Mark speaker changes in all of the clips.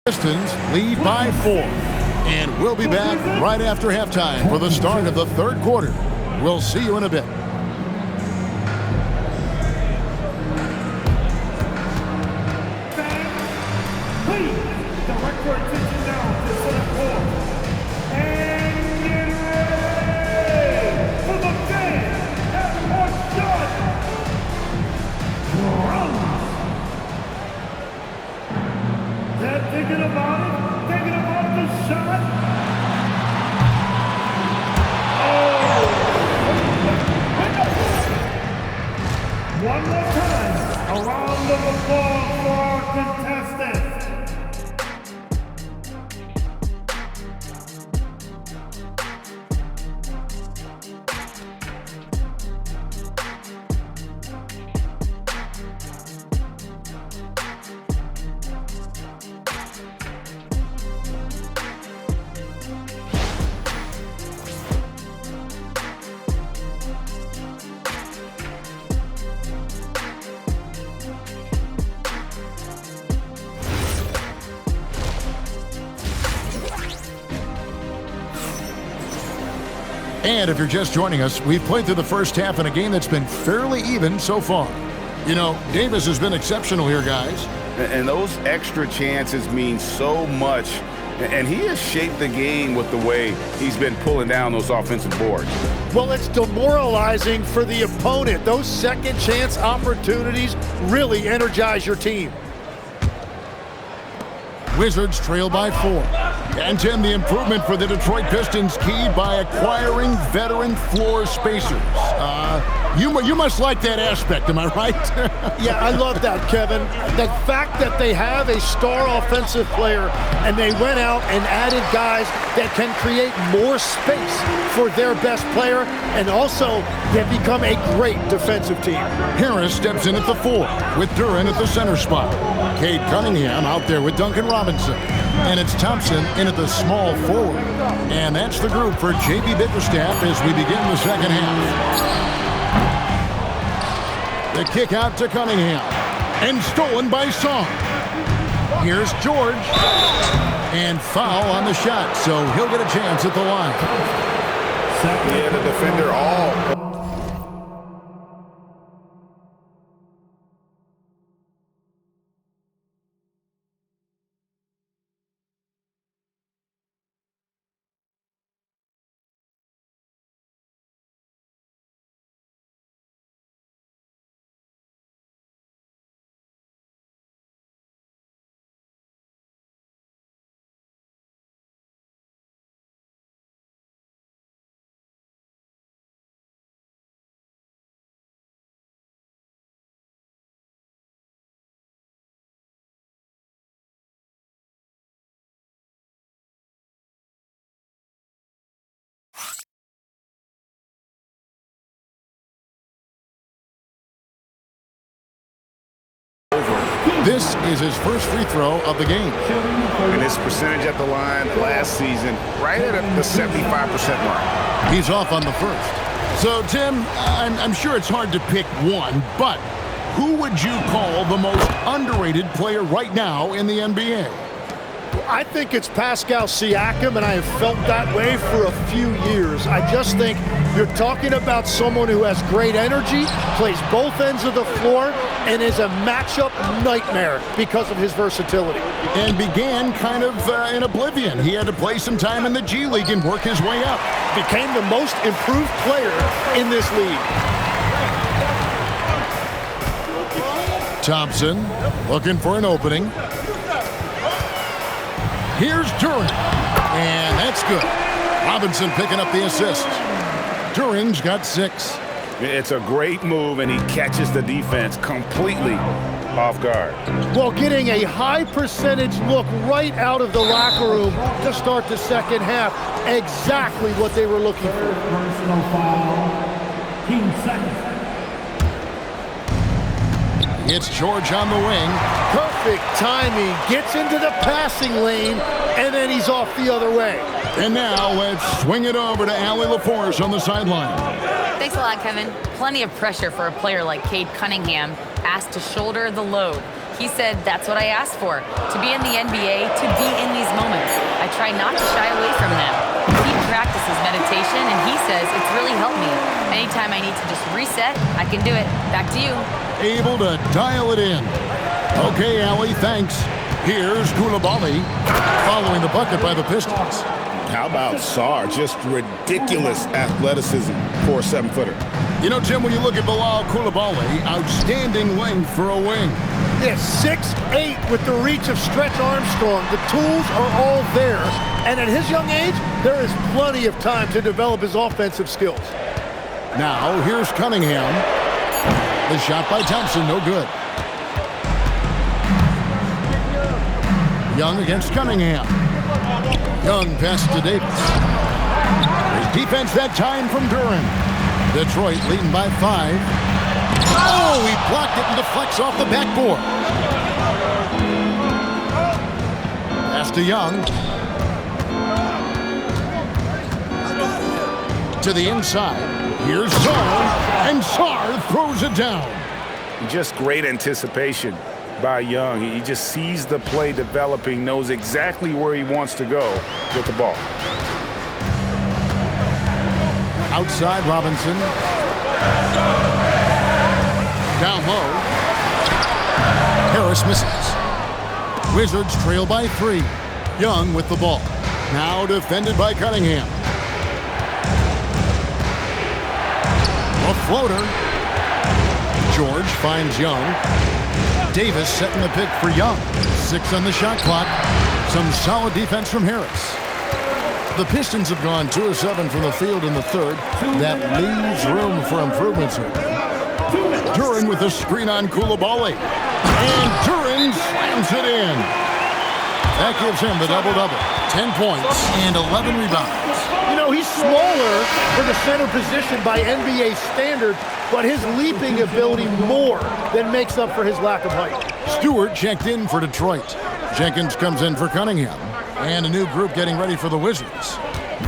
Speaker 1: Pistons lead by 4. And we'll be back right after halftime for the start of the third quarter. We'll see you in a bit.
Speaker 2: One more time, a round of applause for our contestants.
Speaker 1: And if you're just joining us, we've played through the first half in a game that's been fairly even so far. You know, Davis has been exceptional here, guys.
Speaker 3: And those extra chances mean so much. And he has shaped the game with the way he's been pulling down those offensive boards.
Speaker 4: Well, it's demoralizing for the opponent. Those second chance opportunities really energize your team.
Speaker 1: Wizards trail by 4. And Tim, the improvement for the Detroit Pistons keyed by acquiring veteran floor spacers. You must like that aspect, am I right?
Speaker 4: Yeah, I love that, Kevin. The fact that they have a star offensive player and they went out and added guys that can create more space for their best player, and also they've become a great defensive team.
Speaker 1: Harris steps in at the 4 with Duren at the center spot. Cade Cunningham out there with Duncan Robinson. And it's Thompson in at the small forward. And that's the group for J.B. Bickerstaff as we begin the second half. The kick out to Cunningham. And stolen by Song. Here's George. And foul on the shot, so he'll get a chance at the line.
Speaker 3: Yeah, the defender all...
Speaker 1: This is his first free throw of the game.
Speaker 3: And his percentage at the line last season, right at the 75% mark.
Speaker 1: He's off on the first. So, Tim, I'm sure it's hard to pick one, but who would you call the most underrated player right now in the NBA?
Speaker 4: I think it's Pascal Siakam, and I have felt that way for a few years. I just think you're talking about someone who has great energy, plays both ends of the floor, and is a matchup nightmare because of his versatility.
Speaker 1: And began kind of in oblivion. He had to play some time in the G League and work his way up.
Speaker 4: Became the most improved player in this league.
Speaker 1: Thompson looking for an opening. Here's Duren, and that's good. Robinson picking up the assist. Duren's got 6.
Speaker 3: It's a great move, and he catches the defense completely off guard.
Speaker 4: Well, getting a high percentage look right out of the locker room to start the second half. Exactly what they were looking for.
Speaker 2: Personal foul. Team second.
Speaker 1: It's George on the wing.
Speaker 4: Perfect timing. Gets into the passing lane, and then he's off the other way.
Speaker 1: And now let's swing it over to Allie LaForce on the sideline.
Speaker 5: Thanks a lot, Kevin. Plenty of pressure for a player like Cade Cunningham, asked to shoulder the load. He said, that's what I asked for, to be in the NBA, to be in these moments. I try not to shy away from them. He practices meditation, and he says it's really helped me. Anytime I need to just reset, I can do it. Back to you.
Speaker 1: Able to dial it in. Okay, Allie, thanks. Here's Koulibaly following the bucket by the Pistons.
Speaker 3: How about Sarr? Just ridiculous athleticism for a 7-footer.
Speaker 1: You know, Jim, when you look at Bilal Koulibaly, outstanding length for a wing.
Speaker 4: Yes, 6'8" with the reach of Stretch Armstrong. The tools are all there. And at his young age, there is plenty of time to develop his offensive skills.
Speaker 1: Now, here's Cunningham. The shot by Thompson, no good. Young against Cunningham. Young pass to Davis. His defense that time from Duren. Detroit leading by 5. Oh, he blocked it and deflects off the backboard. Pass to Young. To the inside. Here's Sarr, and Sarr throws it down.
Speaker 3: Just great anticipation by Young. He just sees the play developing, knows exactly where he wants to go with the ball.
Speaker 1: Outside Robinson. Down low. Harris misses. Wizards trail by 3. Young with the ball. Now defended by Cunningham. A floater. George finds Young. Davis setting the pick for Young. 6 on the shot clock. Some solid defense from Harris. The Pistons have gone 2 of 7 from the field in the third. That leaves room for improvements here. Duren with a screen on Koulibaly. And Duren slams it in. That gives him the double-double. 10 points and 11 rebounds.
Speaker 4: You know, he's smaller for the center position by NBA standards, but his leaping ability more than makes up for his lack of height.
Speaker 1: Stewart checked in for Detroit. Jenkins comes in for Cunningham. And a new group getting ready for the Wizards.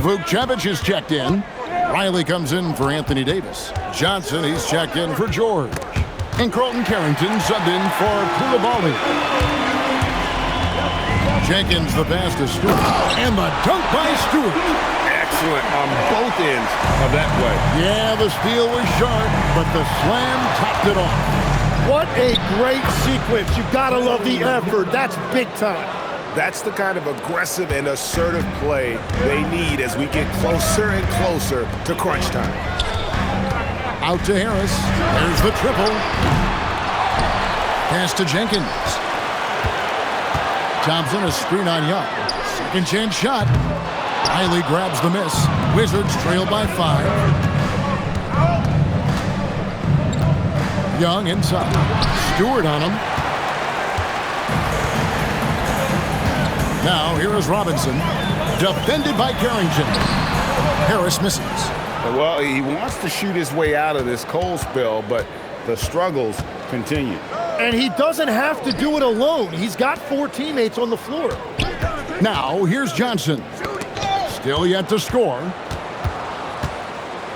Speaker 1: Vukcevic is checked in. Riley comes in for Anthony Davis. Johnson, he's checked in for George. And Carlton Carrington subbed in for Koulibaly. Jenkins the pass to Stewart. And the dunk by Stewart.
Speaker 3: Excellent on both ends of that play.
Speaker 1: Yeah, the steal was sharp, but the slam topped it off.
Speaker 4: What a great sequence. You gotta love the effort. That's big time.
Speaker 3: That's the kind of aggressive and assertive play they need as we get closer and closer to crunch time.
Speaker 1: Out to Harris. There's the triple. Pass to Jenkins. Thompson, a screen on Young. Second chance shot. Riley grabs the miss. Wizards trail by 5. Young inside. Stewart on him. Now, here is Robinson. Defended by Carrington. Harris misses.
Speaker 3: Well, he wants to shoot his way out of this cold spell, but the struggles continue.
Speaker 4: And he doesn't have to do it alone. He's got 4 teammates on the floor.
Speaker 1: Now, here's Johnson. Still yet to score.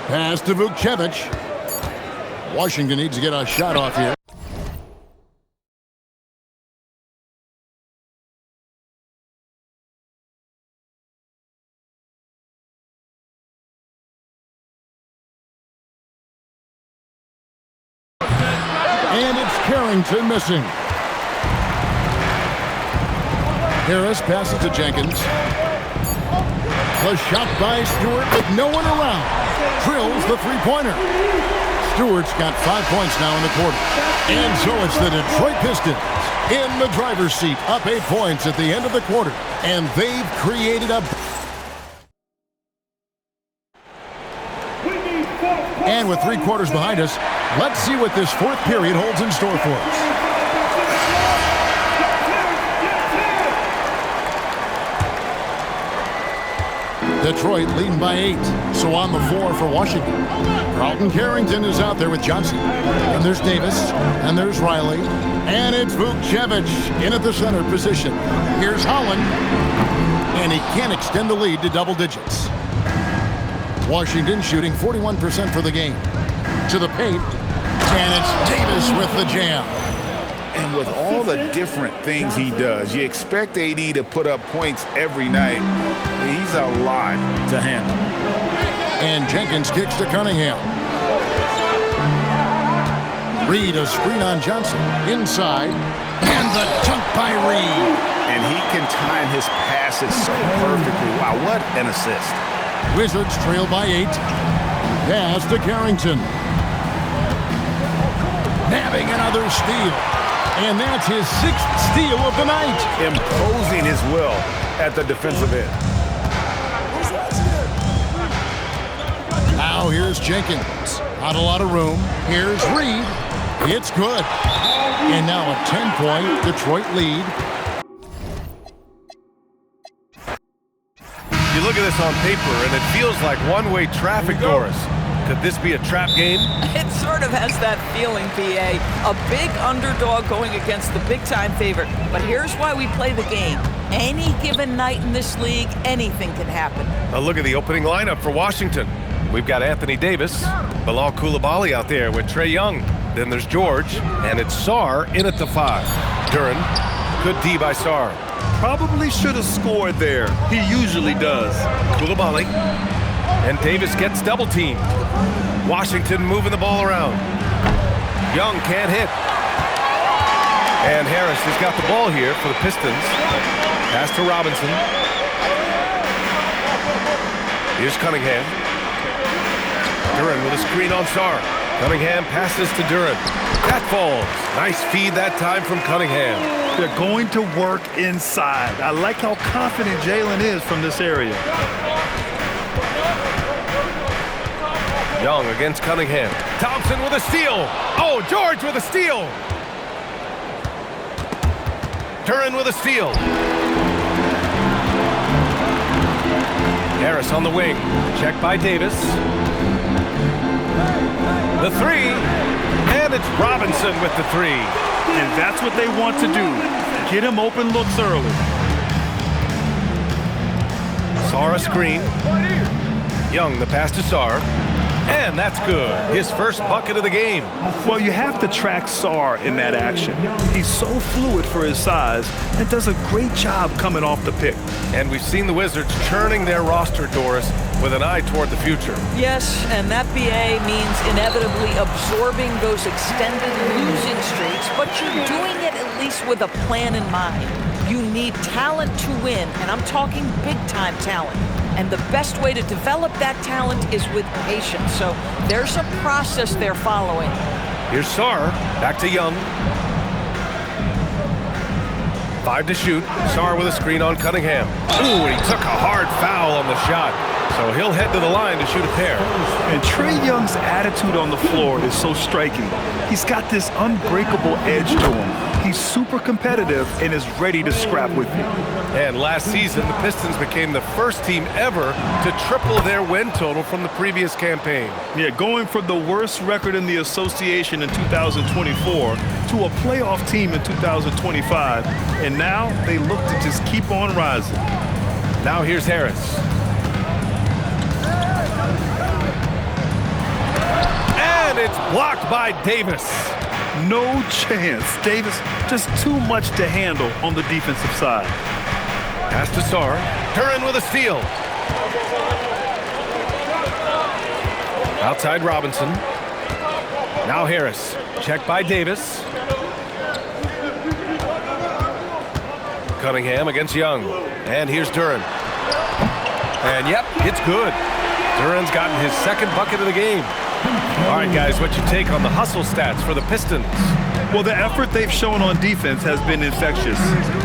Speaker 1: Pass to Vukcevic. Washington needs to get a shot off here. And it's Carrington missing. Harris passes to Jenkins. The shot by Stewart with no one around. Drills the three-pointer. Stewart's got 5 points now in the quarter. And so it's the Detroit Pistons in the driver's seat, up 8 points at the end of the quarter. And they've created a... And with 3 quarters behind us, let's see what this 4th period holds in store for us. Detroit leading by 8, so on the floor for Washington. Carlton Carrington is out there with Johnson. And there's Davis, and there's Riley, and it's Vukcevic in at the center position. Here's Holland, and he can't extend the lead to double digits. Washington shooting 41% for the game. To the paint, and it's Davis with the jam.
Speaker 3: And with all the different things he does, you expect AD to put up points every night. He's a lot to handle.
Speaker 1: And Jenkins kicks to Cunningham. Reed a screen on Johnson. Inside. And the dunk by Reed.
Speaker 3: And he can time his passes so perfectly. Wow, what an assist.
Speaker 1: Wizards trail by 8. Pass to Carrington. Nabbing another steal. And that's his 6th steal of the night.
Speaker 3: Imposing his will at the defensive end.
Speaker 1: Now here's Jenkins. Not a lot of room. Here's Reed. It's good. And now a 10-point Detroit lead.
Speaker 6: You look at this on paper, and it feels like one-way traffic, Doris. Could this be a trap game?
Speaker 7: It sort of has that feeling, PA. A big underdog going against the big-time favorite. But here's why we play the game. Any given night in this league, anything can happen.
Speaker 6: A look at the opening lineup for Washington. We've got Anthony Davis, Bilal Coulibaly out there with Trae Young. Then there's George, and it's Sarr in at the 5. Duren, good D by Sarr.
Speaker 8: Probably should have scored there. He usually does.
Speaker 6: Coulibaly, and Davis gets double-teamed. Washington moving the ball around. Young can't hit. And Harris has got the ball here for the Pistons. Pass to Robinson. Here's Cunningham. Duren with a screen on Sarr. Cunningham passes to Duren. That falls. Nice feed that time from Cunningham.
Speaker 8: They're going to work inside. I like how confident Jalen is from this area.
Speaker 6: Young against Cunningham. Thompson with a steal. Oh, George with a steal. Duren with a steal. Harris on the wing. Check by Davis. The 3. And it's Robinson with the 3.
Speaker 8: And that's what they want to do. Get him open looks early.
Speaker 6: Sarr a screen. Young the pass to Sarr. And that's good. His first bucket of the game.
Speaker 8: Well, you have to track Sarr in that action. He's so fluid for his size and does a great job coming off the pick.
Speaker 6: And we've seen the Wizards churning their roster, Doris, with an eye toward the future.
Speaker 7: Yes, and that BA means inevitably absorbing those extended losing streaks, but you're doing it at least with a plan in mind. You need talent to win, and I'm talking big-time talent. And the best way to develop that talent is with patience. So there's a process they're following.
Speaker 6: Here's Sarr, back to Young. 5 to shoot. Sarr with a screen on Cunningham. Ooh, and he took a hard foul on the shot. So he'll head to the line to shoot a pair.
Speaker 8: And Trae Young's attitude on the floor is so striking. He's got this unbreakable edge to him. He's super competitive and is ready to scrap with you.
Speaker 6: And last season, the Pistons became the first team ever to triple their win total from the previous campaign.
Speaker 8: Yeah, going from the worst record in the association in 2024 to a playoff team in 2025. And now they look to just keep on rising.
Speaker 6: Now here's Harris. And it's blocked by Davis.
Speaker 8: No chance. Davis, just too much to handle on the defensive side.
Speaker 6: Pass to Sarr. Duren with a steal. Outside Robinson. Now Harris. Check by Davis. Cunningham against Young. And here's Duren. And yep, it's good. Duren's gotten his second bucket of the game. All right, guys, what's your take on the hustle stats for the Pistons?
Speaker 8: Well, the effort they've shown on defense has been infectious.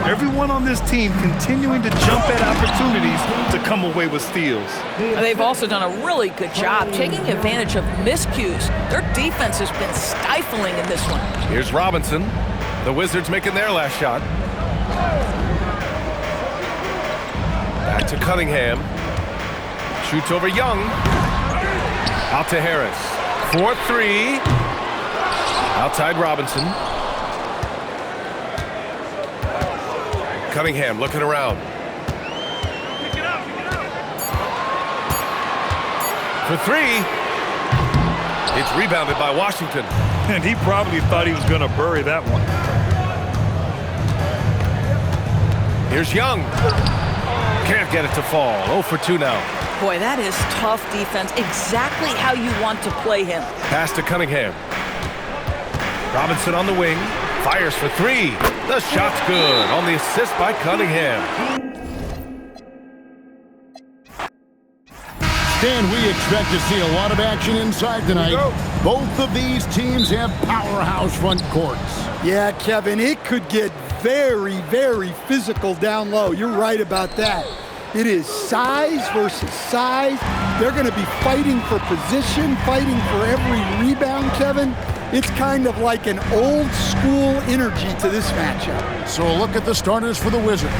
Speaker 8: Everyone on this team continuing to jump at opportunities to come away with steals.
Speaker 7: They've also done a really good job taking advantage of miscues. Their defense has been stifling in this one.
Speaker 6: Here's Robinson. The Wizards making their last shot. Back to Cunningham. Shoots over Young. Out to Harris. 4-3. Outside Robinson. Cunningham looking around. For 3. It's rebounded by Washington.
Speaker 8: And he probably thought he was going to bury that one.
Speaker 6: Here's Young. Can't get it to fall. 0 for 2 now.
Speaker 7: Boy, that is tough defense. Exactly how you want to play him.
Speaker 6: Pass to Cunningham. Robinson on the wing. Fires for 3. The shot's good on the assist by Cunningham.
Speaker 1: Dan, we expect to see a lot of action inside tonight. Both of these teams have powerhouse front courts.
Speaker 9: Yeah, Kevin, it could get very, very physical down low. You're right about that. It is size versus size. They're going to be fighting for position, fighting for every rebound, Kevin. It's kind of like an old school energy to this matchup.
Speaker 1: So a look at the starters for the Wizards.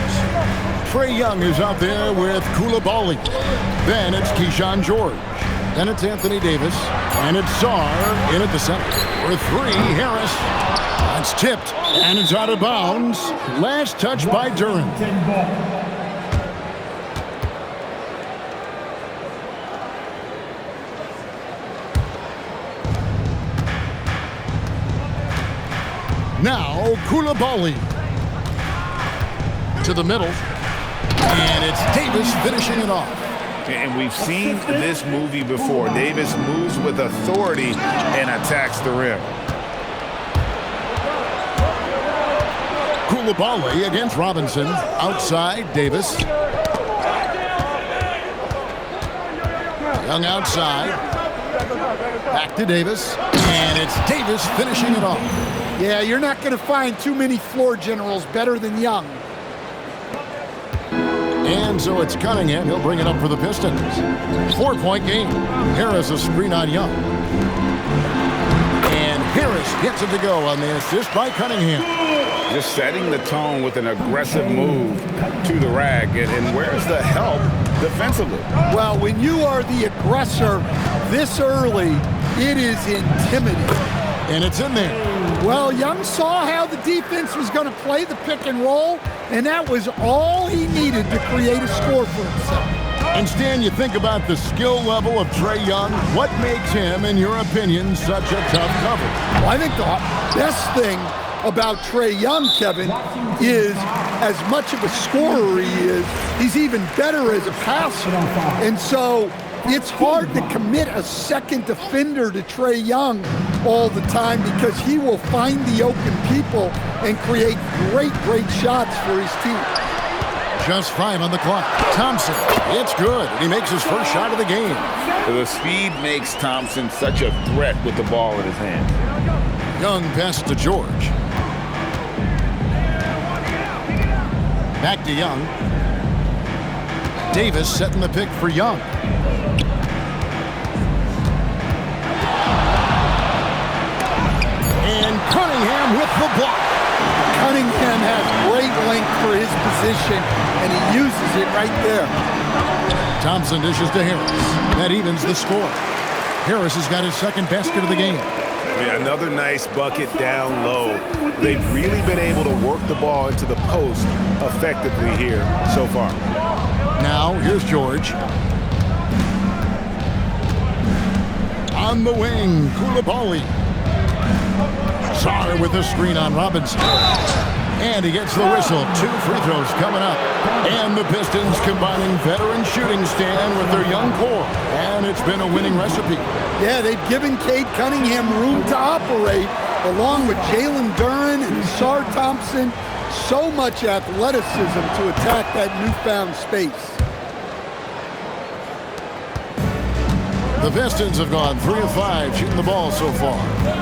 Speaker 1: Trae Young is out there with Coulibaly. Then it's Keyshawn George. Then it's Anthony Davis. And it's Sarr in at the center. For 3, Harris. That's tipped. And it's out of bounds. Last touch by Duren. Now, Coulibaly to the middle, and it's Davis finishing it off.
Speaker 3: And we've seen this movie before. Davis moves with authority and attacks the rim.
Speaker 1: Coulibaly against Robinson. Outside, Davis. Young outside. Back to Davis, and it's Davis finishing it off.
Speaker 9: Yeah, you're not going to find too many floor generals better than Young.
Speaker 1: And so it's Cunningham. He'll bring it up for the Pistons. 4-point game. Harris a screen on Young. And Harris gets it to go on the assist by Cunningham.
Speaker 3: Just setting the tone with an aggressive move to the rack. And where's the help defensively?
Speaker 9: Well, when you are the aggressor this early, it is intimidating.
Speaker 1: And it's in there.
Speaker 9: Well, Young saw how the defense was going to play the pick and roll, and that was all he needed to create a score for himself.
Speaker 1: And Stan, you think about the skill level of Trae Young. What makes him, in your opinion, such a tough cover?
Speaker 9: Well, I think the best thing about Trae Young, Kevin, is as much of a scorer he is, he's even better as a passer. And so it's hard to commit a second defender to Trae Young all the time because he will find the open people and create great, great shots for his team.
Speaker 1: Just 5 on the clock. Thompson, it's good. He makes his first shot of the game.
Speaker 3: The speed makes Thompson such a threat with the ball in his hand.
Speaker 1: Young pass to George. Back to Young. Davis setting the pick for Young. And Cunningham with the block.
Speaker 9: Cunningham has great length for his position, and he uses it right there.
Speaker 1: Thompson dishes to Harris. That evens the score. Harris has got his second basket of the game.
Speaker 3: Yeah, another nice bucket down low. They've really been able to work the ball into the post effectively here so far.
Speaker 1: Now, here's George. On the wing, Coulibaly. Sarr with a screen on Robinson. And he gets the whistle. 2 free throws coming up. And the Pistons combining veteran shooting stand with their young core. And it's been a winning recipe.
Speaker 9: Yeah, they've given Cade Cunningham room to operate, along with Jalen Duren and Sarr Thompson. So much athleticism to attack that newfound space.
Speaker 1: The Pistons have gone 3 of 5 shooting the ball so far.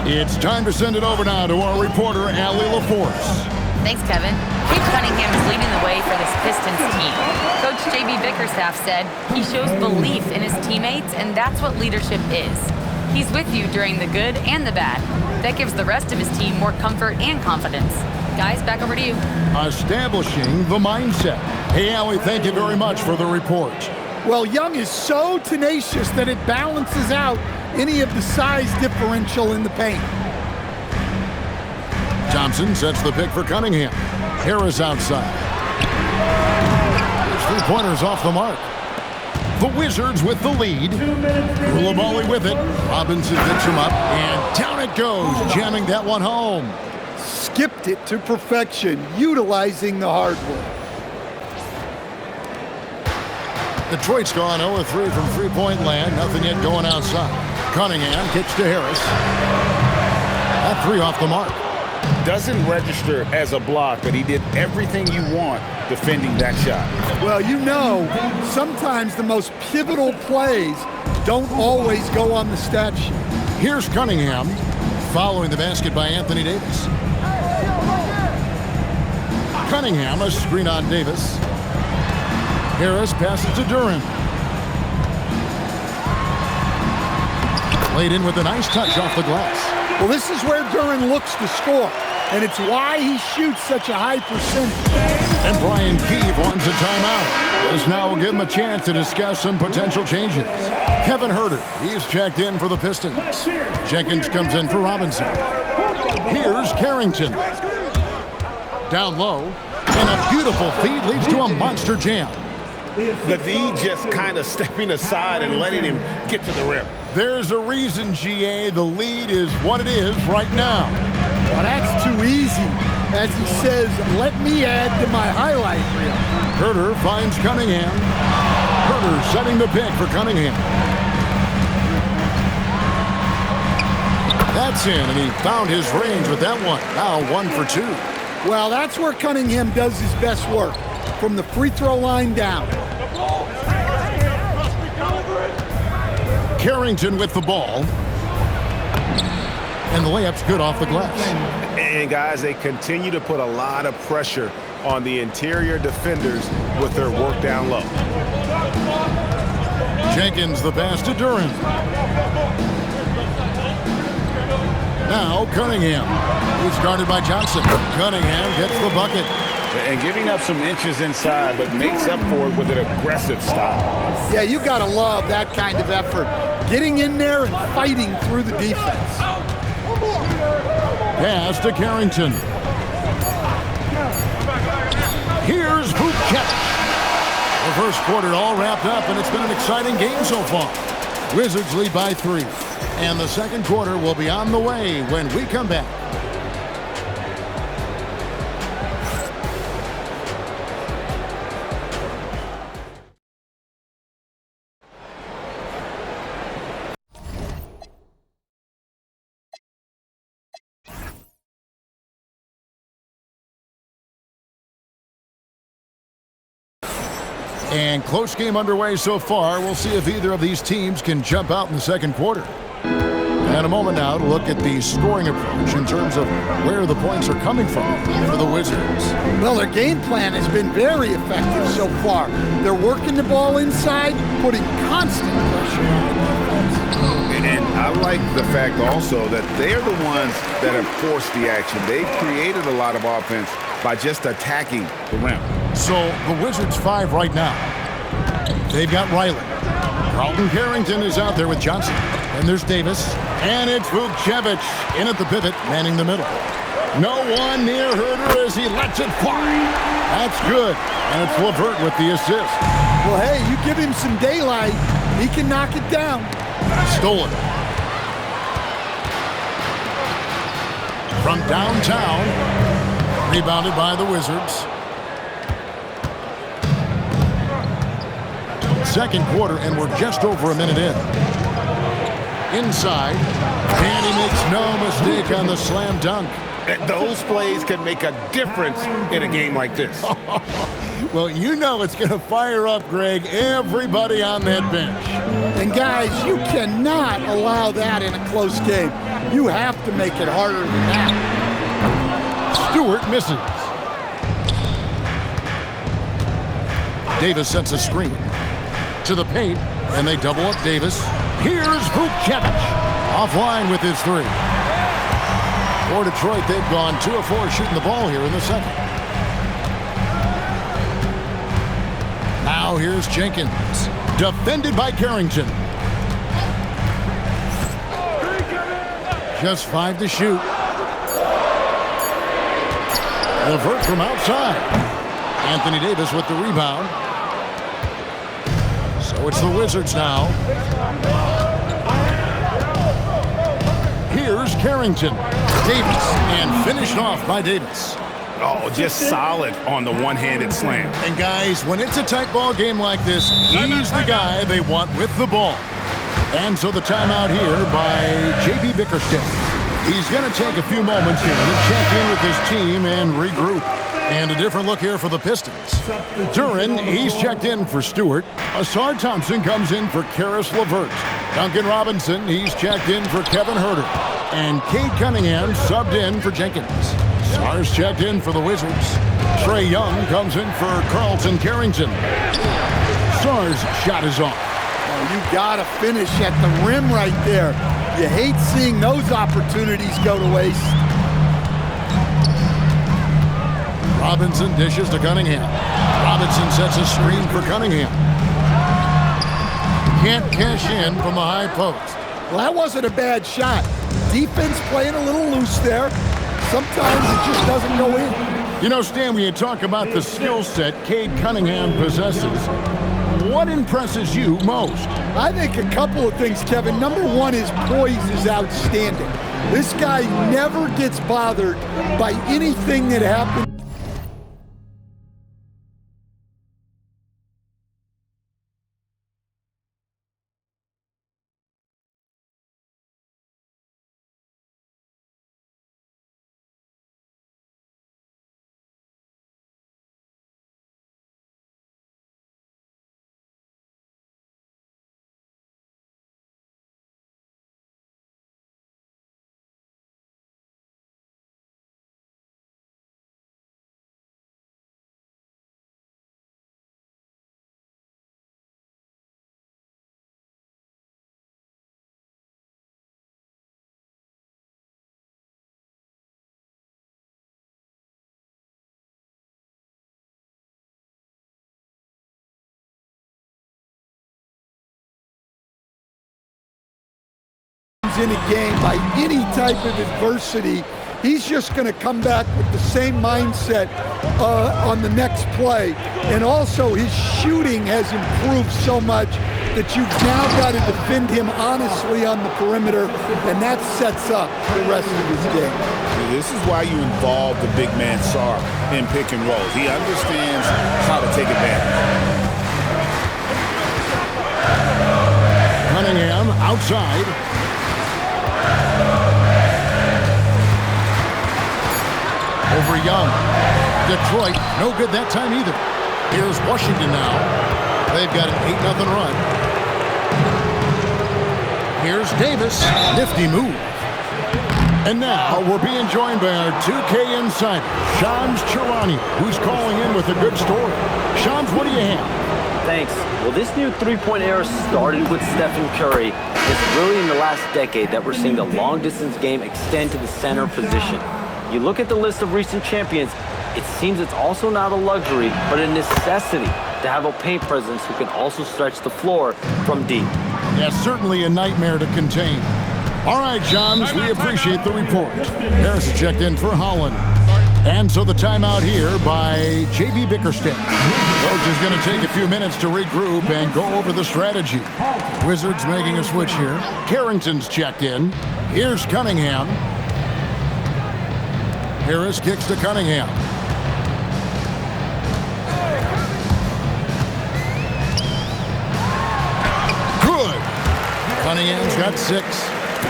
Speaker 1: It's time to send it over now to our reporter, Allie LaForce.
Speaker 5: Thanks, Kevin. Cade Cunningham is leading the way for this Pistons team. Coach J.B. Bickerstaff said he shows belief in his teammates, and that's what leadership is. He's with you during the good and the bad. That gives the rest of his team more comfort and confidence. Guys, back over to you.
Speaker 1: Establishing the mindset. Hey, Allie, thank you very much for the report.
Speaker 9: Well, Young is so tenacious that it balances out any of the size differential in the paint.
Speaker 1: Thompson sets the pick for Cunningham. Harris outside. His 3-pointers off the mark. The Wizards with the lead. Coulibaly with it. Robinson picks him up, and down it goes, jamming that one home.
Speaker 9: Skipped it to perfection, utilizing the hardwood.
Speaker 1: Detroit's gone 0-3 from three-point land. Nothing yet going outside. Cunningham kicks to Harris. That three off the mark.
Speaker 3: Doesn't register as a block, but he did everything you want defending that shot.
Speaker 9: Well, you know, sometimes the most pivotal plays don't always go on the stat sheet.
Speaker 1: Here's Cunningham following the basket by Anthony Davis. Cunningham, a screen on Davis. Harris passes to Duren. Played in with a nice touch off the glass.
Speaker 9: Well, this is where Duren looks to score, and it's why he shoots such a high percentage.
Speaker 1: And Brian Keefe wants a timeout. This now will give him a chance to discuss some potential changes. Kevin Huerter, he's checked in for the Pistons. Jenkins comes in for Robinson. Here's Carrington. Down low, and a beautiful feed leads to a monster jam.
Speaker 3: The D just kind of stepping aside and letting him get to the rim.
Speaker 1: There's a reason, GA, the lead is what it is right now.
Speaker 9: Well, that's too easy. As he says, let me add to my highlight reel.
Speaker 1: Huerter finds Cunningham. Huerter setting the pick for Cunningham. That's in, and he found his range with that one. Now 1 for 2.
Speaker 9: Well, that's where Cunningham does his best work, from the free throw line down.
Speaker 1: Carrington with the ball. And the layup's good off the glass.
Speaker 6: And guys, they continue to put a lot of pressure on the interior defenders with their work down low.
Speaker 1: Jenkins the pass to Duren. Now Cunningham. He's guarded by Johnson. Cunningham gets the bucket.
Speaker 3: And giving up some inches inside, but makes up for it with an aggressive style.
Speaker 9: Yeah, you got to love that kind of effort. Getting in there and fighting through the defense.
Speaker 1: Pass to Carrington. Here's Vucevic. The first quarter all wrapped up, and it's been an exciting game so far. Wizards lead by 3. And the second quarter will be on the way when we come back. And close game underway so far. We'll see if either of these teams can jump out in the second quarter. And a moment now to look at the scoring approach in terms of where the points are coming from for the Wizards.
Speaker 9: Well, their game plan has been very effective so far. They're working the ball inside, putting constant pressure on the defense.
Speaker 3: And I like the fact also that they're the ones that have forced the action. They've created a lot of offense by just attacking the rim.
Speaker 1: So the Wizards 5 right now. They've got Riley. Carlton Carrington is out there with Johnson. And there's Davis. And it's Vucevic in at the pivot, manning the middle. No one near Huerter as he lets it fly. That's good. And it's LeVert with the assist.
Speaker 9: Well, hey, you give him some daylight, he can knock it down.
Speaker 1: Stolen. From downtown. Rebounded by the Wizards. Second quarter, and we're just over a minute in. Inside, and he makes no mistake on the slam dunk.
Speaker 3: Those plays can make a difference in a game like this.
Speaker 1: Well, you know it's going to fire up, Greg, everybody on that bench.
Speaker 9: And guys, you cannot allow that in a close game. You have to make it harder than that.
Speaker 1: Stewart misses. Davis sets a screen to the paint, and they double up Davis. Here's Vucevic offline with his 3. For Detroit, they've gone 2 of 4 shooting the ball here in the second. Now here's Jenkins, defended by Carrington. Just 5 to shoot. LeVert from outside. Anthony Davis with the rebound. So it's the Wizards now. Here's Carrington. Davis, and finished off by Davis.
Speaker 3: Oh, just solid on the one-handed slam.
Speaker 1: And guys, when it's a tight ball game like this, he's the guy they want with the ball. And so the timeout here by J.B. Bickerstaff. He's going to take a few moments here to check in with his team and regroup. And a different look here for the Pistons. Duren, he's checked in for Stewart. Ausar Thompson comes in for Karis LeVert. Duncan Robinson, he's checked in for Kevin Huerter. And Cade Cunningham subbed in for Jenkins. Sar's checked in for the Wizards. Trae Young comes in for Carlton Carrington. Sar's shot is off.
Speaker 9: Oh, you gotta finish at the rim right there. You hate seeing those opportunities go to waste.
Speaker 1: Robinson dishes to Cunningham. Robinson sets a screen for Cunningham. Can't cash in from the high post.
Speaker 9: Well, that wasn't a bad shot. Defense playing a little loose there. Sometimes it just doesn't go in.
Speaker 1: You know, Stan, when you talk about the skill set Cade Cunningham possesses, what impresses you most?
Speaker 9: I think a couple of things, Kevin. Number one, his poise is outstanding. This guy never gets bothered by anything that happens. In a game by any type of adversity, he's just going to come back with the same mindset on the next play. And also his shooting has improved so much that you've now got to defend him honestly on the perimeter, and that sets up the rest of his game.
Speaker 3: This is why you involve the big man Sar in pick and rolls. He understands how to take advantage.
Speaker 1: Cunningham outside. Over Young. Detroit, no good that time either. Here's Washington now. They've got an 8-0 run. Here's Davis. Nifty move. And now we're being joined by our 2K insider, Shams Charania, who's calling in with a good story. Shams, what do you have?
Speaker 10: Thanks. Well, this new three-point era started with Stephen Curry. It's really in the last decade that we're seeing the long-distance game extend to the center position. You look at the list of recent champions, it seems it's also not a luxury, but a necessity to have a paint presence who can also stretch the floor from deep.
Speaker 1: Yeah, certainly a nightmare to contain. All right, Johns, we appreciate the report. Harris checked in for Holland. And so the timeout here by J.B. Bickerstaff. Coach is going to take a few minutes to regroup and go over the strategy. Wizards making a switch here. Carrington's checked in. Here's Cunningham. Harris kicks to Cunningham. Good. Cunningham's got 6.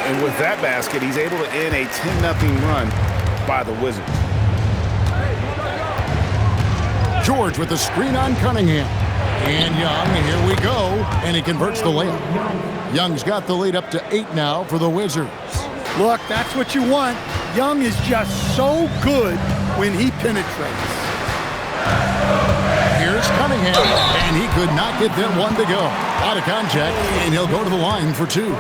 Speaker 3: And with that basket, he's able to end a 10-0 run by the Wizards.
Speaker 1: George with the screen on Cunningham. And Young, here we go. And he converts the layup. Young's got the lead up to 8 now for the Wizards.
Speaker 9: Look, that's what you want. Young is just so good when he penetrates.
Speaker 1: Here's Cunningham, and he could not get that one to go. Out of contact, and he'll go to the line for 2.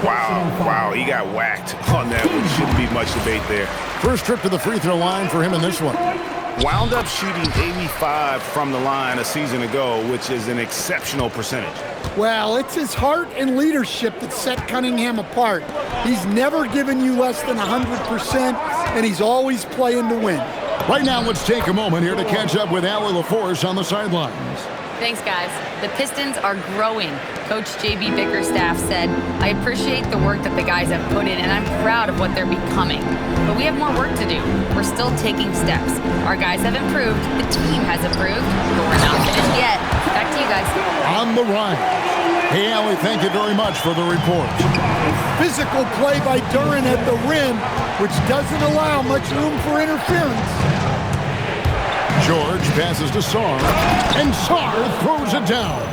Speaker 3: Wow, he got whacked on that one. Shouldn't be much debate there.
Speaker 1: First trip to the free throw line for him in this one.
Speaker 3: Wound up shooting 85 from the line a season ago, which is an exceptional percentage.
Speaker 9: Well, it's his heart and leadership that set Cunningham apart. He's never given you less than 100%, and he's always playing to win.
Speaker 1: Right now, let's take a moment here to catch up with Allie LaForce on the sidelines.
Speaker 5: Thanks, guys. The Pistons are growing. Coach J.B. Bickerstaff said, "I appreciate the work that the guys have put in, and I'm proud of what they're becoming. But we have more work to do. We're still taking steps. Our guys have improved, the team has improved, but we're not finished yet." Back to you guys.
Speaker 1: On the run. Hey, Allie, thank you very much for the report.
Speaker 9: Physical play by Duren at the rim, which doesn't allow much room for interference.
Speaker 1: George passes to Sarr, and Sarr throws it down.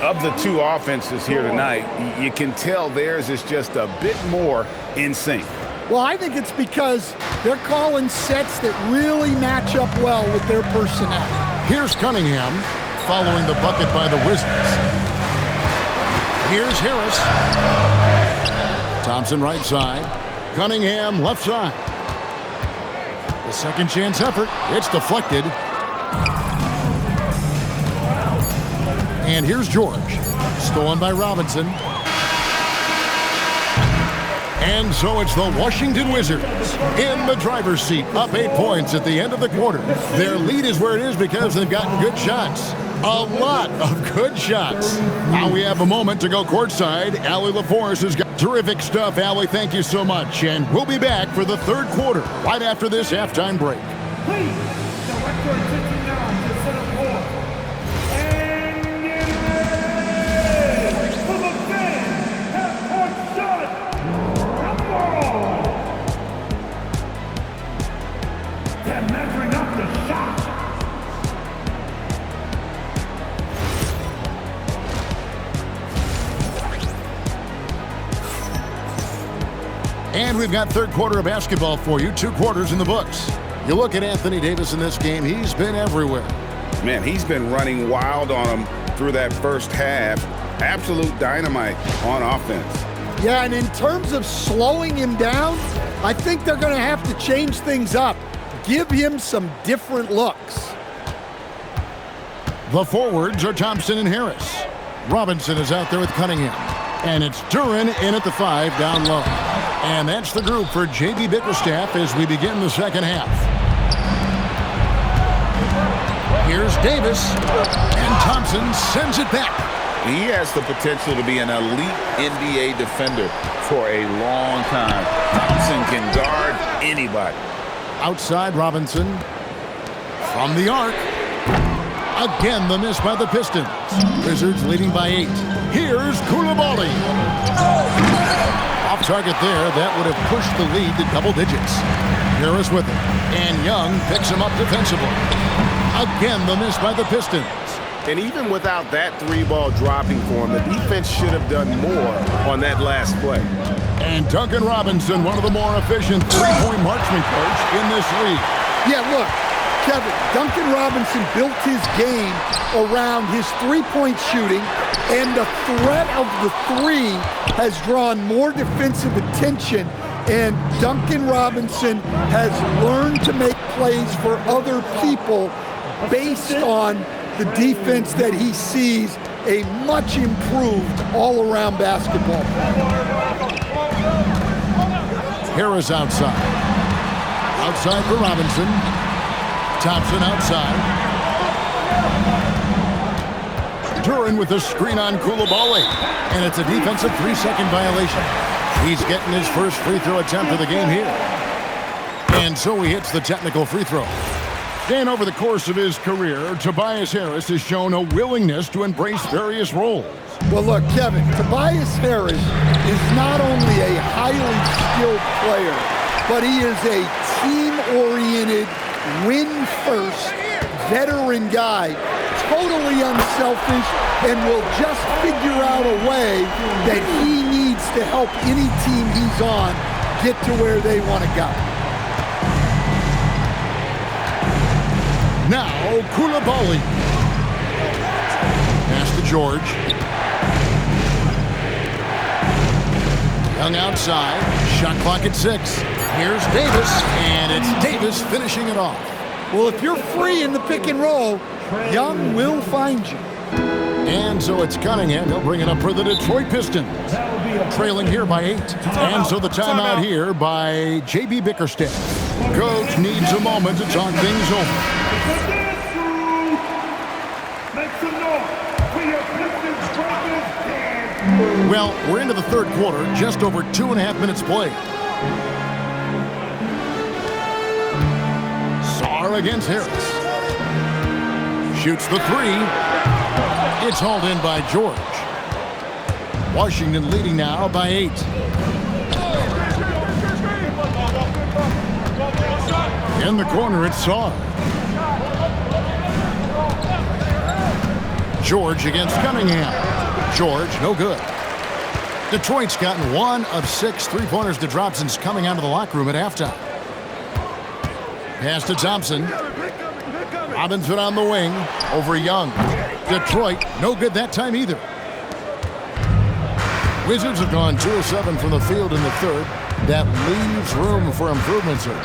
Speaker 3: Of the two offenses here tonight, you can tell theirs is just a bit more in sync.
Speaker 9: Well, I think it's because they're calling sets that really match up well with their personnel.
Speaker 1: Here's Cunningham following the bucket by the Wizards. Here's Harris. Thompson right side. Cunningham left side. The second chance effort. It's deflected. And here's George. Stolen by Robinson. And so it's the Washington Wizards in the driver's seat, up 8 points at the end of the quarter. Their lead is where it is because they've gotten good shots. A lot of good shots. Now we have a moment to go courtside. Allie LaForce has got terrific stuff. Allie, thank you so much. And we'll be back for the third quarter right after this halftime break.
Speaker 2: Please, direct your attention now to center court. And get ready for the big half-court shot. Number. They're measuring up the shot.
Speaker 1: And we've got third quarter of basketball for you. 2 quarters in the books. You look at Anthony Davis in this game, he's been everywhere.
Speaker 3: Man, he's been running wild on him through that first half. Absolute dynamite on offense.
Speaker 9: Yeah, and in terms of slowing him down, I think they're going to have to change things up. Give him some different looks.
Speaker 1: The forwards are Thompson and Harris. Robinson is out there with Cunningham. And it's Duren in at the 5 down low. And that's the group for J.B. Bickerstaff as we begin the second half. Here's Davis, and Thompson sends it back.
Speaker 11: He has the potential to be an elite NBA defender for a long time. Thompson can guard anybody.
Speaker 1: Outside Robinson. From the arc. Again, the miss by the Pistons. Wizards leading by 8. Here's Coulibaly. Off target there. That would have pushed the lead to double digits. Harris with it. And Young picks him up defensively. Again, the miss by the Pistons.
Speaker 3: And even without that 3-ball dropping for him, the defense should have done more on that last play.
Speaker 1: And Duncan Robinson, one of the more efficient three-point marksman coach in this league.
Speaker 9: Yeah, look, Kevin, Duncan Robinson built his game around his three-point shooting, and the threat of the three has drawn more defensive attention, and Duncan Robinson has learned to make plays for other people based on the defense that he sees a much improved all-around basketball.
Speaker 1: Harris outside. Outside for Robinson. Thompson outside. Duren with the screen on Coulibaly. And it's a defensive 3-second violation. He's getting his first free throw attempt of the game here. And so he hits the technical free throw. And over the course of his career, Tobias Harris has shown a willingness to embrace various roles.
Speaker 9: Well, look, Kevin, Tobias Harris is not only a highly skilled player, but he is a team-oriented, win-first, veteran guy, totally unselfish, and will just figure out a way that he needs to help any team he's on get to where they want to go.
Speaker 1: Now, Coulibaly. Pass to George. Young outside. Shot clock at 6. Here's Davis, and it's Davis finishing it off.
Speaker 9: Well, if you're free in the pick and roll, Young will find you.
Speaker 1: And so it's Cunningham. He'll bring it up for the Detroit Pistons. Trailing here by 8. And so the timeout here by J.B. Bickerstaff. Coach needs a moment to talk things over.
Speaker 2: Make some noise for your Pistons breakers.
Speaker 1: Well, we're into the third quarter, just over 2.5 minutes played. Sarr against Harris. Shoots the three. It's hauled in by George. Washington leading now by 8. In the corner, it's Sarr. George against Cunningham. George, no good. Detroit's gotten 1 of 6 three-pointers to drop since coming out of the locker room at halftime. Pass to Thompson. Robinson on the wing over Young. Detroit, no good that time either. Wizards have gone 2 of 7 from the field in the third. That leaves room for improvement, sir.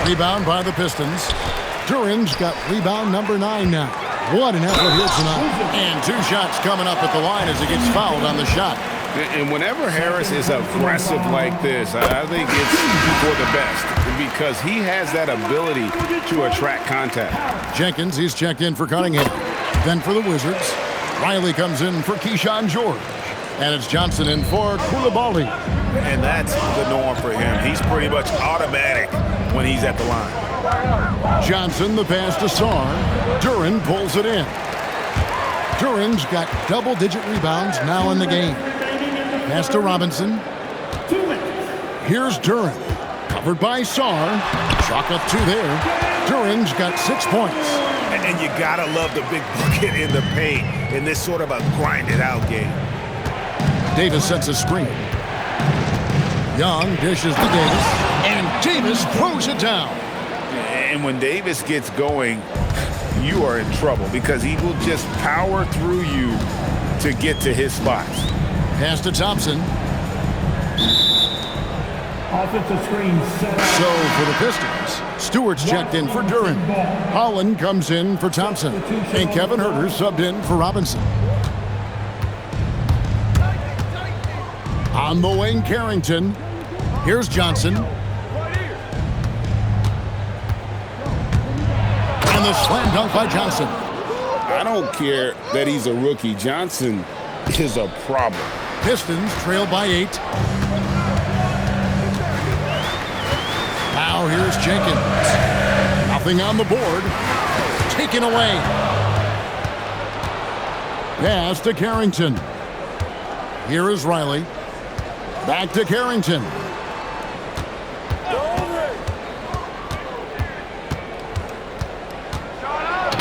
Speaker 1: Rebound by the Pistons. Duran's got rebound number 9 now. What an effort here tonight. And 2 shots coming up at the line as he gets fouled on the shot.
Speaker 3: And whenever Harris is aggressive like this, I think it's for the best because he has that ability to attract contact.
Speaker 1: Jenkins, he's checked in for Cunningham. Then for the Wizards, Riley comes in for Keyshawn George. And it's Johnson in for Coulibaly.
Speaker 11: And that's the norm for him. He's pretty much automatic when he's at the line.
Speaker 1: Johnson, the pass to Sarr. Duran pulls it in. Duran's got double-digit rebounds now in the game. Pass to Robinson. Here's Duran. Covered by Sarr. Chalk up 2 there. Duran's got 6 points.
Speaker 11: And you gotta love the big bucket in the paint in this sort of a grinded-out game.
Speaker 1: Davis sets a screen. Young dishes to Davis. And Davis throws it down.
Speaker 3: And when Davis gets going, you are in trouble because he will just power through you to get to his spots.
Speaker 1: Pass to Thompson.
Speaker 2: Offensive screen set.
Speaker 1: So for the Pistons, Stewart's checked in for Duran. Holland comes in for Thompson. And Kevin Huerter subbed in for Robinson. On the wing, Carrington. Here's Johnson. And the slam dunk by Johnson.
Speaker 3: I don't care that he's a rookie. Johnson is a problem.
Speaker 1: Pistons trail by 8. Now here's Jenkins. Nothing on the board. Taken away. Pass to Carrington. Here is Riley. Back to Carrington.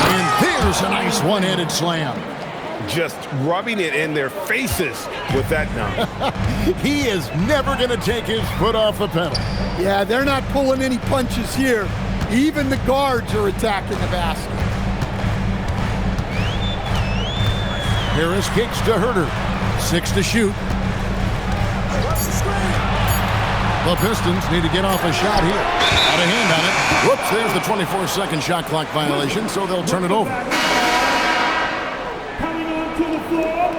Speaker 1: And there's a nice one-handed slam.
Speaker 3: Just rubbing it in their faces with that dunk.
Speaker 1: He is never going to take his foot off the pedal.
Speaker 9: Yeah, they're not pulling any punches here. Even the guards are attacking the basket.
Speaker 1: Harris kicks to Huerter. 6 to shoot. The Pistons need to get off a shot here. Out of hand on it. Whoops, there's the 24-second shot clock violation, so they'll turn it over.
Speaker 2: Coming onto the floor,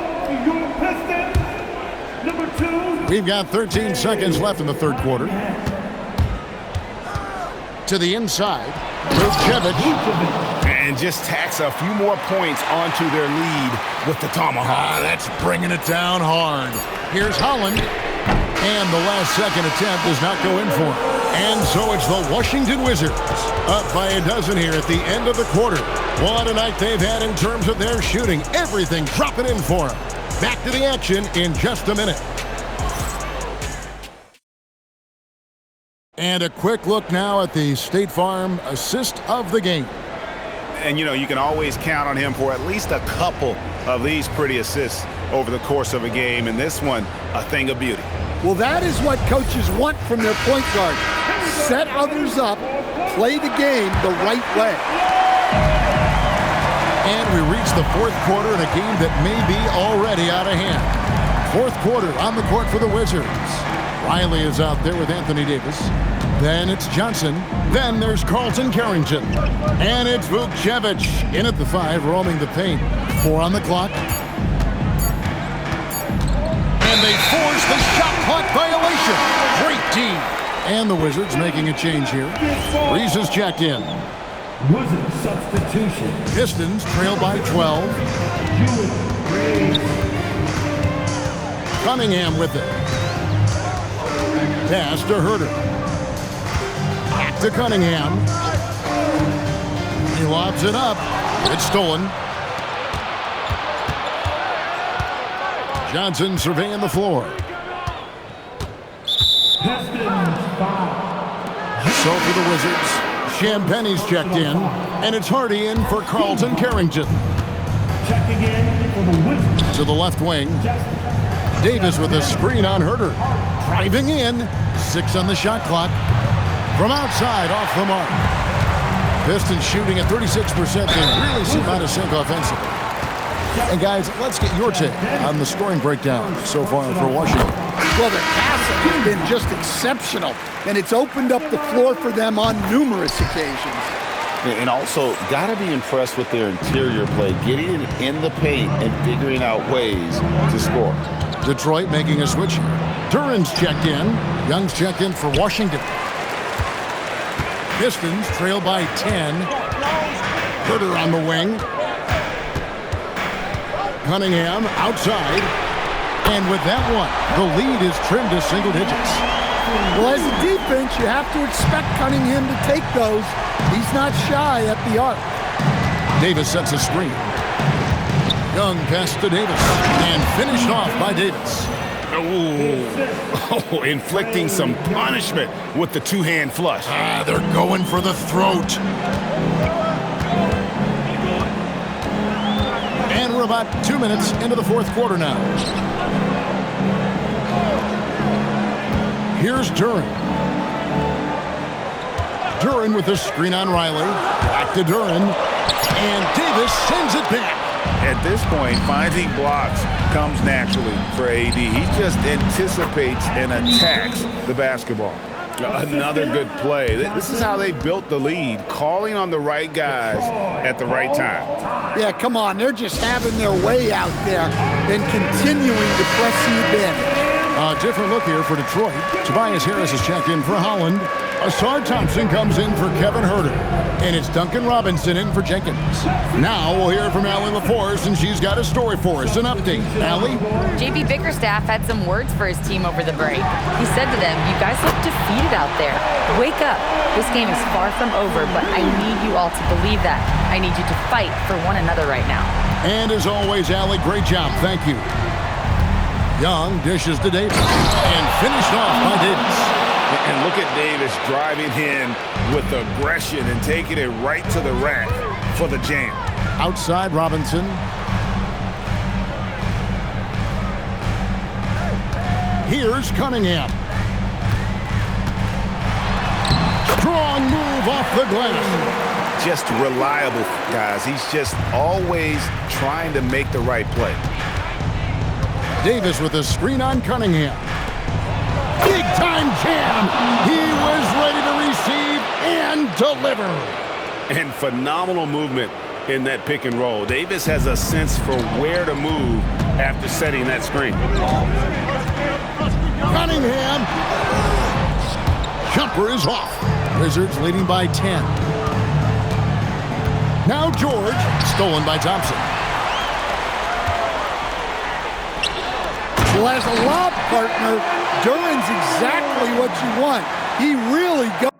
Speaker 2: your Pistons, number 2.
Speaker 1: We've got 13 seconds left in the third quarter. To the inside, Vucevic.
Speaker 3: And just tacks a few more points onto their lead with the tomahawk.
Speaker 1: That's bringing it down hard. Here's Holland. And the last second attempt does not go in for him. And so it's the Washington Wizards up by a dozen here at the end of the quarter. What a night they've had in terms of their shooting. Everything dropping in for them. Back to the action in just a minute. And a quick look now at the State Farm assist of the game.
Speaker 3: And, you know, you can always count on him for at least a couple of these pretty assists over the course of a game. And this one, a thing of beauty.
Speaker 9: Well, that is what coaches want from their point guard. Set others up, play the game the right way.
Speaker 1: And we reach the fourth quarter in a game that may be already out of hand. Fourth quarter on the court for the Wizards. Riley is out there with Anthony Davis. Then it's Johnson. Then there's Carlton Carrington. And it's Vucevic in at the 5, roaming the paint. 4 on the clock. And they force the shot clock violation. Great team. And the Wizards making a change here. Reese is checked in.
Speaker 2: Wizard substitution.
Speaker 1: Pistons trail by 12. Cunningham with it. Pass to Herter. Back to Cunningham. He lobs it up. It's stolen. Johnson surveying the floor. So for the Wizards, Champagne's checked in, and it's Hardy in for Carlton Carrington.
Speaker 2: Checking in for the Wizards.
Speaker 1: To the left wing, Davis with a screen on Herter. Driving in, 6 on the shot clock. From outside, off the mark. Pistons shooting at 36%. They really seem out of sync offensively. And guys, let's get your take on the scoring breakdown so far for Washington.
Speaker 9: Well, their passing has been just exceptional, and it's opened up the floor for them on numerous occasions.
Speaker 11: And also, got to be impressed with their interior play, getting it in the paint and figuring out ways to score.
Speaker 1: Detroit making a switch here. Duran's checked in. Young's checked in for Washington. Pistons trail by 10. Herter on the wing. Cunningham outside. And with that one, the lead is trimmed to single digits.
Speaker 9: Well, as a defense, you have to expect Cunningham to take those. He's not shy at the arc.
Speaker 1: Davis sets a screen. Young pass to Davis. And finished off by Davis.
Speaker 3: Oh, inflicting some punishment with the two-hand flush.
Speaker 1: They're going for the throat. And we're about 2 minutes into the fourth quarter now. Here's Duran. Duran with the screen on Riley. Back to Duran. And Davis sends it back.
Speaker 3: At this point, finding blocks comes naturally for AD. He just anticipates and attacks the basketball. Another good play. This is how they built the lead, calling on the right guys at the right time.
Speaker 9: Yeah, come on. They're just having their way out there and continuing to press the advantage.
Speaker 1: A different look here for Detroit. Tobias Harris is checked in for Holland. Asar Thompson comes in for Kevin Herter. And it's Duncan Robinson in for Jenkins. Now we'll hear from Allie LaForce, and she's got a story for us. An update. Allie?
Speaker 5: JB Bickerstaff had some words for his team over the break. He said to them, "You guys look defeated out there. Wake up. This game is far from over, but I need you all to believe that. I need you to fight for one another right now."
Speaker 1: And as always, Allie, great job. Thank you. Young dishes to Davis. And finished off by Davis.
Speaker 3: And look at Davis driving in with aggression and taking it right to the rack for the jam.
Speaker 1: Outside Robinson. Here's Cunningham. Strong move off the glass.
Speaker 3: Just reliable, guys. He's just always trying to make the right play.
Speaker 1: Davis with a screen on Cunningham. Big time jam. He was ready to receive and deliver.
Speaker 3: And phenomenal movement in that pick and roll. Davis has a sense for where to move after setting that screen.
Speaker 1: Cunningham. Jumper is off. Wizards leading by 10. Now George, stolen by Thompson.
Speaker 9: Well, as a lob partner, Duran's exactly what you want. He really goes.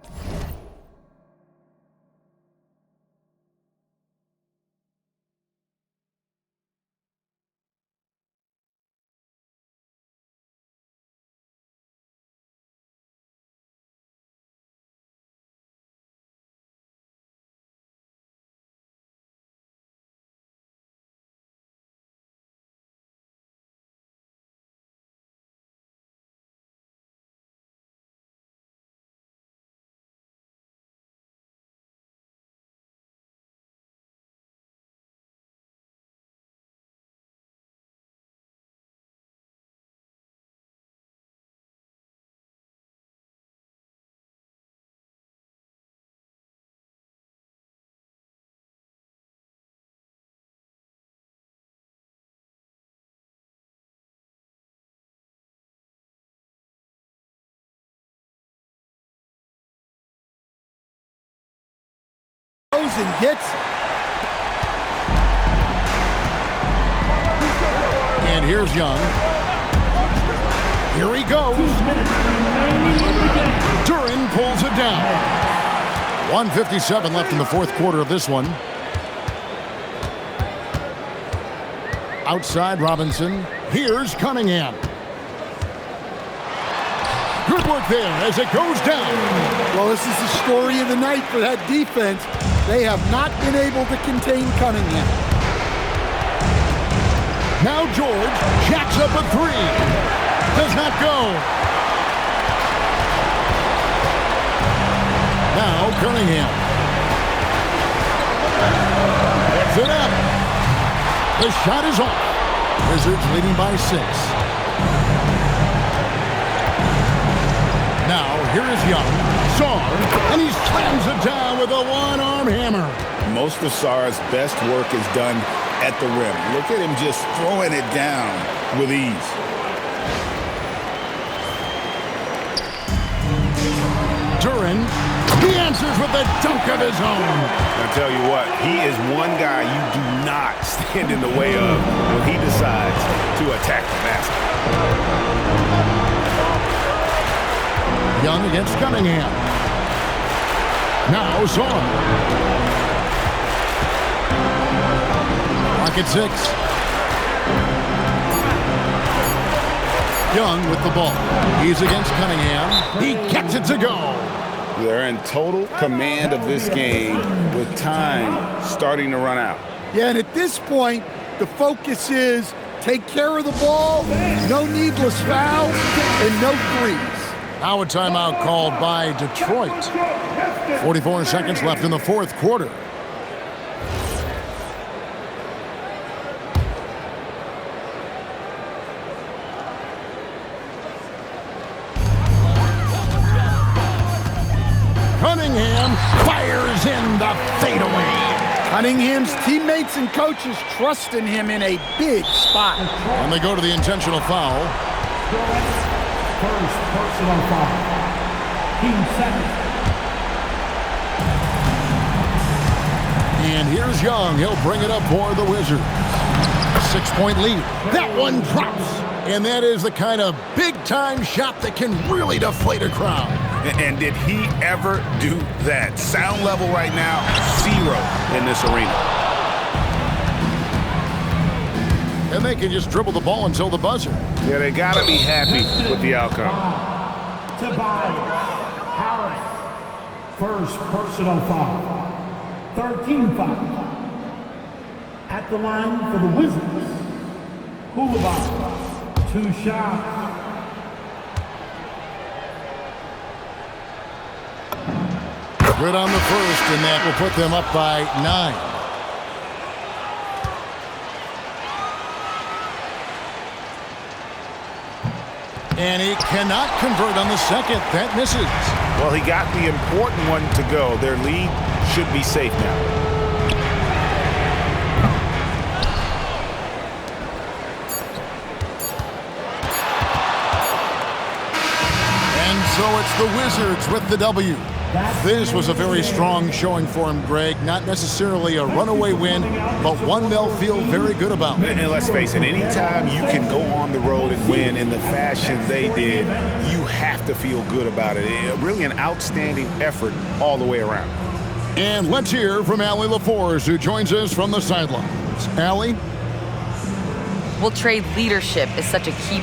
Speaker 9: goes and gets it.
Speaker 1: And here's Young. Here he goes. Duren pulls it down. 1:57 left in the fourth quarter of this one. Outside Robinson. Here's Cunningham. Good work there as it goes down.
Speaker 9: Well, this is the story of the night for that defense. They have not been able to contain Cunningham.
Speaker 1: Now George jacks up a three. Does not go. Now Cunningham. Gets it up. The shot is off. Wizards leading by 6. Now here is Young. Sarr, and he slams it down with a one-arm hammer.
Speaker 3: Most of Sarr's best work is done at the rim. Look at him just throwing it down with ease.
Speaker 1: Duren, he answers with a dunk of his own.
Speaker 3: I tell you what, he is one guy you do not stand in the way of when he decides to attack the basket.
Speaker 1: Young against Cunningham. Now Sarr. Clock at 6. Young with the ball. He's against Cunningham. He gets it to go.
Speaker 3: They're in total command of this game with time starting to run out.
Speaker 9: Yeah, and at this point, the focus is take care of the ball, no needless fouls, and no threes.
Speaker 1: Now a timeout called by Detroit. 44 seconds left in the fourth quarter. Cunningham fires in the fadeaway.
Speaker 9: Cunningham's teammates and coaches trust in him in a big spot.
Speaker 1: And they go to the intentional foul.
Speaker 2: First personal foul. Team second.
Speaker 1: And here's Young. He'll bring it up for the Wizards. 6-point lead. That one drops. And that is the kind of big-time shot that can really deflate a crowd.
Speaker 3: And did he ever do that? Sound level right now, 0 in this arena.
Speaker 1: And they can just dribble the ball until the buzzer.
Speaker 3: Yeah, they got to be happy with the outcome.
Speaker 2: Tobias Harris. First personal foul. 13 foul. At the line for the Wizards. Houlihan. 2 shots.
Speaker 1: Good on the first, and that will put them up by 9. And he cannot convert on the second. That misses.
Speaker 3: Well, he got the important one to go. Their lead should be safe now.
Speaker 1: So it's the Wizards with the W. This was a very strong showing for him, Greg. Not necessarily a runaway win, but one they'll feel very good about.
Speaker 3: And let's face it, anytime you can go on the road and win in the fashion they did, you have to feel good about it. Really an outstanding effort all the way around.
Speaker 1: And let's hear from Allie LaForce, who joins us from the sidelines. Allie?
Speaker 5: Well, Trey, leadership is such a key